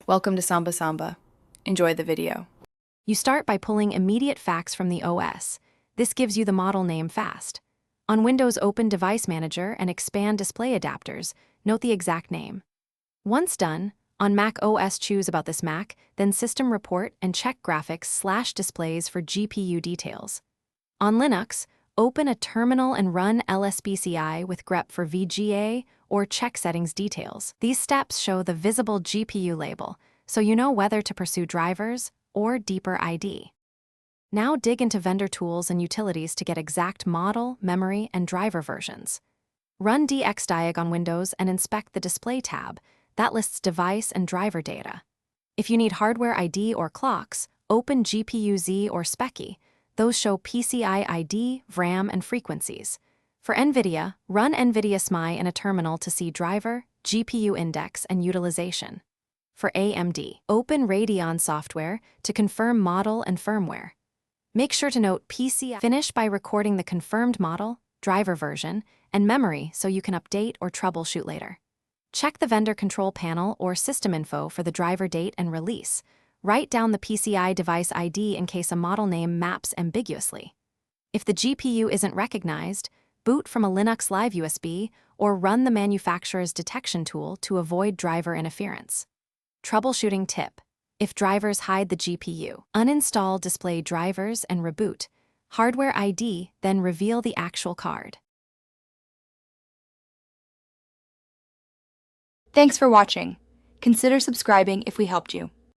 Welcome to Samba Samba. Enjoy the video. You start by pulling immediate facts from the OS. This gives you the model name fast. On Windows, open Device Manager and expand Display Adapters. Note the exact name. Once done, on Mac OS, choose About this Mac, then System Report and check Graphics/Displays for GPU details. On Linux, open a terminal and run lsbci with grep for VGA or check settings details. These steps show the visible GPU label, so you know whether to pursue drivers or deeper ID. Now dig into vendor tools and utilities to get exact model, memory, and driver versions. Run dxdiag on Windows and inspect the Display tab. That lists device and driver data. If you need hardware ID or clocks, open GPU-Z or SPECI. Those show PCI ID, VRAM, and frequencies. For NVIDIA, run NVIDIA SMI in a terminal to see driver, GPU index, and utilization. For AMD, open Radeon software to confirm model and firmware. Make sure to note PCI. Finish by recording the confirmed model, driver version, and memory so you can update or troubleshoot later. Check the vendor control panel or system info for the driver date and release. Write down the PCI device ID in case a model name maps ambiguously. If the GPU isn't recognized, boot from a Linux Live USB or run the manufacturer's detection tool to avoid driver interference. Troubleshooting tip: if drivers hide the GPU, uninstall display drivers and reboot. Hardware ID, then reveal the actual card. Thanks for watching. Consider subscribing if we helped you.